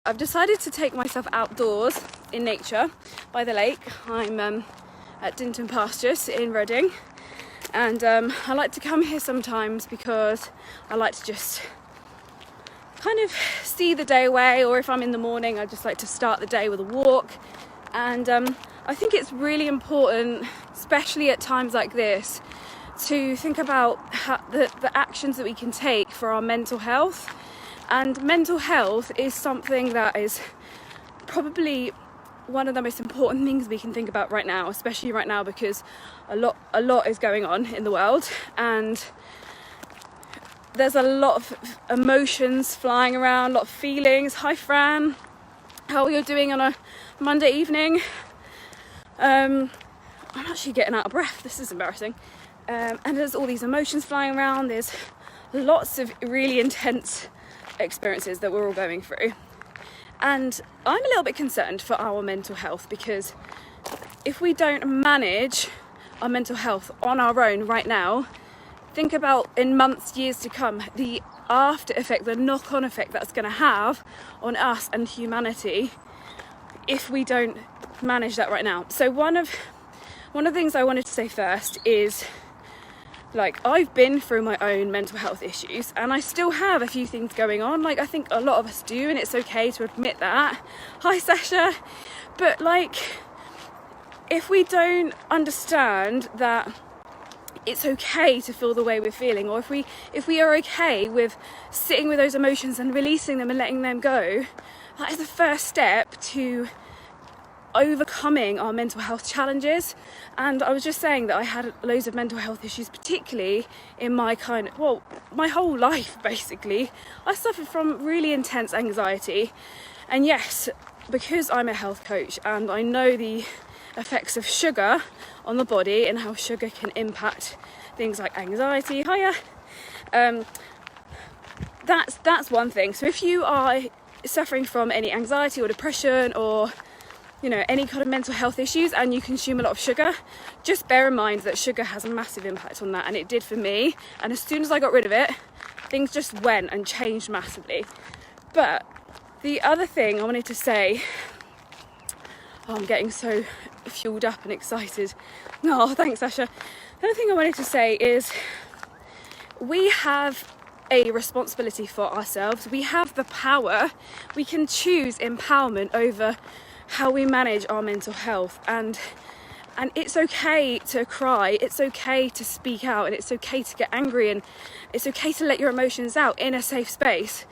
I've decided to take myself outdoors in nature by the lake. I'm at Dinton Pastures in Reading, and I like to come here sometimes because I like to just kind of see the day away, or if I'm in the morning I just like to start the day with a walk. And I think it's really important, especially at times like this, to think about the actions that we can take for our mental health. And mental health is something that is probably one of the most important things we can think about right now, especially right now because a lot is going on in the world, and there's a lot of emotions flying around, a lot of feelings. Hi Fran, how are you doing on a Monday evening? I'm actually getting out of breath, this is embarrassing. And there's all these emotions flying around, there's lots of really intense experiences that we're all going through, and I'm a little bit concerned for our mental health, because if we don't manage our mental health on our own right now, think about in months, years to come, the after effect, the knock-on effect that's going to have on us and humanity if we don't manage that right now. So one of the things I wanted to say first is, like, I've been through my own mental health issues and I still have a few things going on. Like, I think a lot of us do, and it's okay to admit that. Hi Sasha. But like, if we don't understand that it's okay to feel the way we're feeling, or if we are okay with sitting with those emotions and releasing them and letting them go, that is the first step to overcoming our mental health challenges. And I was just saying that I had loads of mental health issues, particularly in my my whole life basically. I suffered from really intense anxiety, and yes, because I'm a health coach and I know the effects of sugar on the body and how sugar can impact things like anxiety. Hiya. That's one thing. So if you are suffering from any anxiety or depression, or any kind of mental health issues, and you consume a lot of sugar, just bear in mind that sugar has a massive impact on that, and it did for me. And as soon as I got rid of it, things just went and changed massively. But the other thing I wanted to say, I'm getting so fueled up and excited. Oh, thanks Sasha. The other thing I wanted to say is, we have a responsibility for ourselves. We have the power. We can choose empowerment over how we manage our mental health, and it's okay to cry, it's okay to speak out, and it's okay to get angry, and it's okay to let your emotions out in a safe space.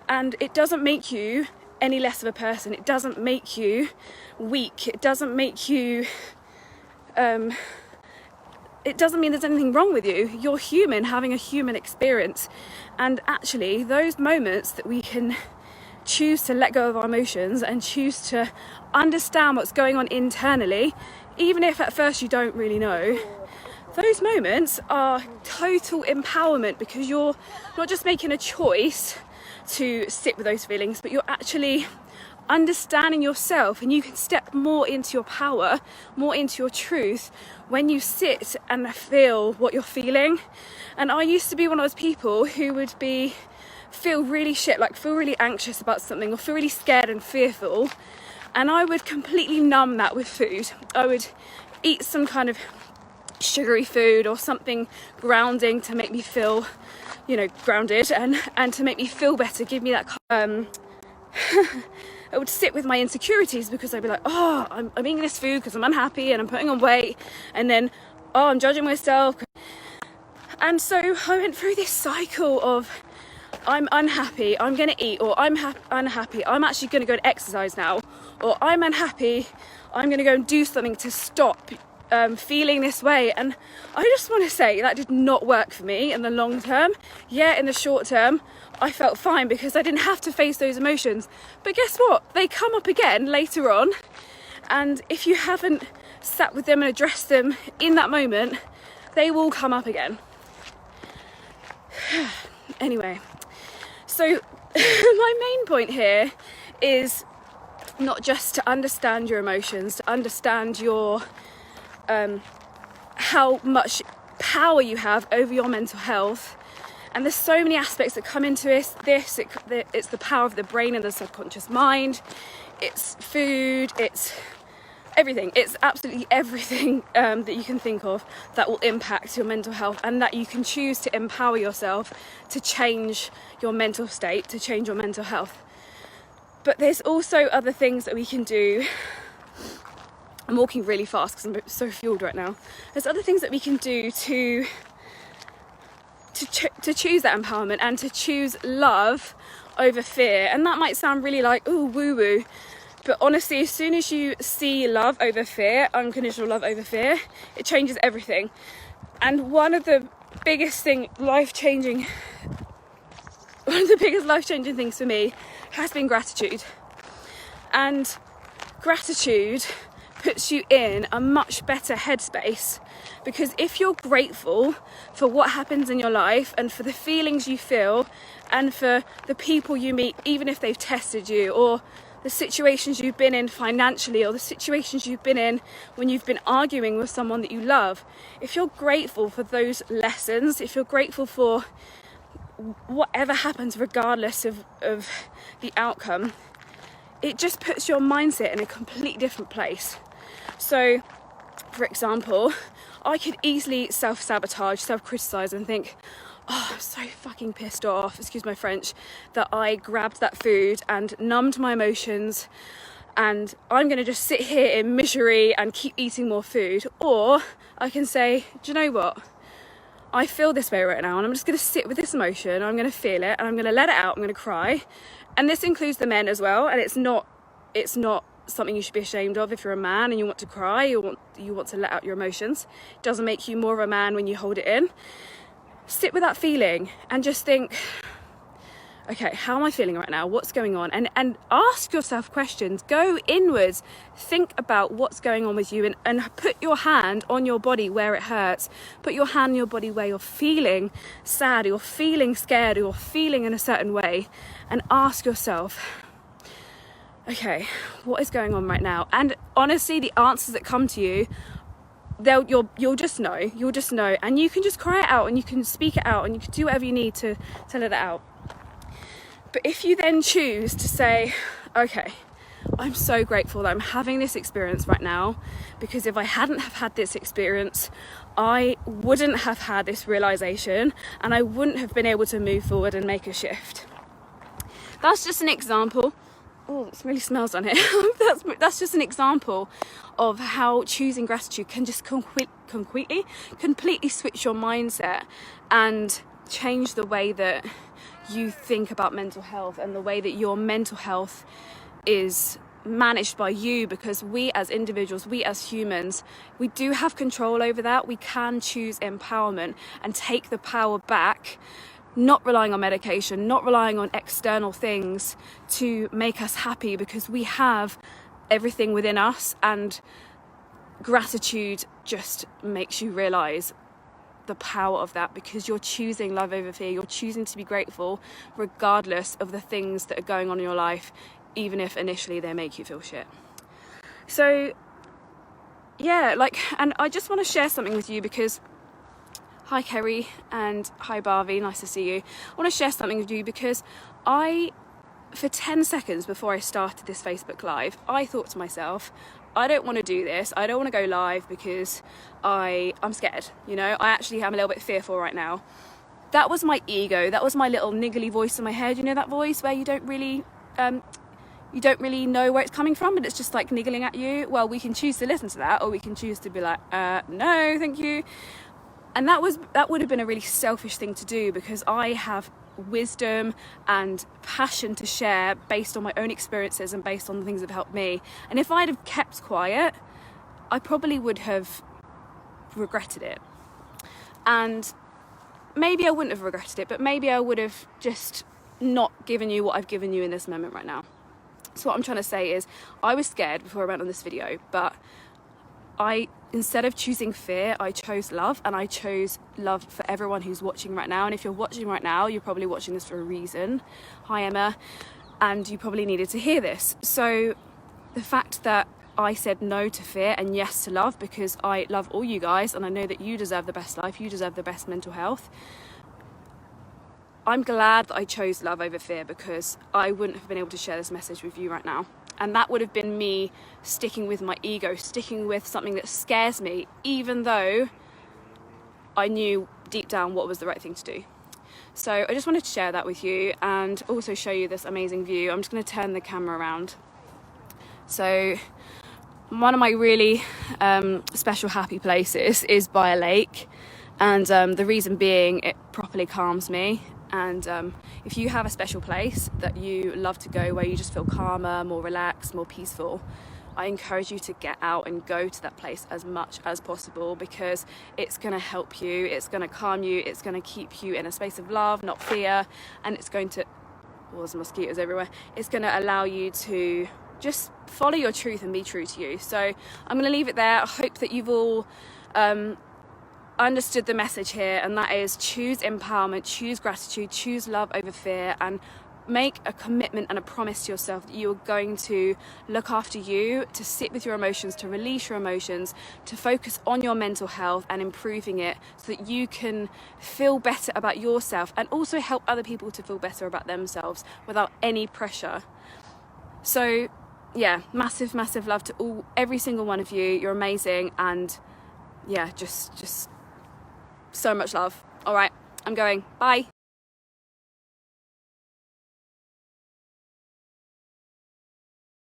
And it doesn't make you any less of a person, it doesn't make you weak, it doesn't make you it doesn't mean there's anything wrong with you. You're human, having a human experience. And actually, those moments that we can choose to let go of our emotions and choose to understand what's going on internally, even if at first you don't really know, those moments are total empowerment, because you're not just making a choice to sit with those feelings, but you're actually understanding yourself, and you can step more into your power, more into your truth when you sit and feel what you're feeling. And I used to be one of those people who would feel really shit, like feel really anxious about something, or feel really scared and fearful, and I would completely numb that with food. I would eat some kind of sugary food or something grounding to make me feel grounded, and to make me feel better, give me that I would sit with my insecurities, because I'd be like, oh, I'm eating this food because I'm unhappy and I'm putting on weight, and then, oh, I'm judging myself. And so I went through this cycle of, I'm unhappy, I'm going to eat, or I'm unhappy, I'm actually going to go and exercise now, or I'm unhappy, I'm going to go and do something to stop feeling this way. And I just want to say that did not work for me in the long term. Yeah, in the short term, I felt fine because I didn't have to face those emotions. But guess what? They come up again later on. And if you haven't sat with them and addressed them in that moment, they will come up again. Anyway, so my main point here is not just to understand your emotions, to understand your how much power you have over your mental health, And there's so many aspects that come into this. It's the power of the brain and the subconscious mind. It's food, it's everything. It's absolutely everything that you can think of that will impact your mental health, and that you can choose to empower yourself to change your mental state, to change your mental health. But there's also other things that we can do. I'm walking really fast because I'm so fueled right now. There's other things that we can do to choose that empowerment and to choose love over fear. And that might sound really like, ooh, woo-woo. But honestly, as soon as you see love over fear, unconditional love over fear, it changes everything. And one of the biggest life-changing things for me has been gratitude. And gratitude puts you in a much better headspace, because if you're grateful for what happens in your life and for the feelings you feel and for the people you meet, even if they've tested you, or the situations you've been in financially, or the situations you've been in when you've been arguing with someone that you love, if you're grateful for those lessons, if you're grateful for whatever happens regardless of the outcome, it just puts your mindset in a completely different place. So, for example, I could easily self-sabotage, self-criticise and think, oh, I'm so fucking pissed off, excuse my French, that I grabbed that food and numbed my emotions, and I'm going to just sit here in misery and keep eating more food. Or I can say, do you know what? I feel this way right now, and I'm just going to sit with this emotion, I'm going to feel it, and I'm going to let it out, I'm going to cry. And this includes the men as well, and it's not something you should be ashamed of. If you're a man and you want to cry, you want to let out your emotions, it doesn't make you more of a man when you hold it in. Sit with that feeling and just think, okay, how am I feeling right now? What's going on? And ask yourself questions. Go inwards. Think about what's going on with you, and put your hand on your body where it hurts. Put your hand on your body where you're feeling sad, or you're feeling scared, or you're feeling in a certain way, and ask yourself, okay, what is going on right now? And honestly, the answers that come to you, you'll just know, and you can just cry it out, and you can speak it out, and you can do whatever you need to let it out. But if you then choose to say, okay, I'm so grateful that I'm having this experience right now, because if I hadn't have had this experience, I wouldn't have had this realization, and I wouldn't have been able to move forward and make a shift. That's just an example. Oh, it really smells on it. That's just an example of how choosing gratitude can just completely switch your mindset and change the way that you think about mental health and the way that your mental health is managed by you. Because we as individuals, we as humans, we do have control over that. We can choose empowerment and take the power back, not relying on medication, not relying on external things to make us happy, because we have everything within us. And gratitude just makes you realize the power of that, because you're choosing love over fear. You're choosing to be grateful regardless of the things that are going on in your life, even if initially they make you feel shit. So yeah, and I just want to share something with you, because hi Kerry and hi Barvi, nice to see you. I want to share something with you because for 10 seconds before I started this Facebook Live, I thought to myself, I don't want to do this. I don't want to go live because I'm scared. I actually am a little bit fearful right now. That was my ego. That was my little niggly voice in my head. You know that voice where you don't really know where it's coming from, but it's just like niggling at you. Well, we can choose to listen to that, or we can choose to be like, no, thank you. And that would have been a really selfish thing to do, because I have wisdom and passion to share based on my own experiences and based on the things that have helped me. And if I'd have kept quiet, I probably would have regretted it. And maybe I wouldn't have regretted it, but maybe I would have just not given you what I've given you in this moment right now. So what I'm trying to say is, I was scared before I went on this video, but instead of choosing fear, I chose love, and I chose love for everyone who's watching right now. And if you're watching right now, you're probably watching this for a reason. Hi Emma, and you probably needed to hear this. So the fact that I said no to fear and yes to love, because I love all you guys and I know that you deserve the best life, you deserve the best mental health. I'm glad that I chose love over fear, because I wouldn't have been able to share this message with you right now. And that would have been me sticking with my ego, sticking with something that scares me, even though I knew deep down what was the right thing to do. So I just wanted to share that with you and also show you this amazing view. I'm just going to turn the camera around. So one of my really special happy places is by a lake, and the reason being, it properly calms me. And if you have a special place that you love to go where you just feel calmer, more relaxed, more peaceful, I encourage you to get out and go to that place as much as possible, because it's going to help you, it's going to calm you, it's going to keep you in a space of love, not fear, and it's going to, well, there's mosquitoes everywhere, it's going to allow you to just follow your truth and be true to you. So I'm going to leave it there. I hope that you've all understood the message here, and that is choose empowerment, choose gratitude, choose love over fear, and make a commitment and a promise to yourself that you are going to look after you, to sit with your emotions, to release your emotions, to focus on your mental health and improving it, so that you can feel better about yourself and also help other people to feel better about themselves without any pressure. So yeah, massive love to every single one of you. You're amazing, and yeah, just so much love. All right, I'm going. Bye.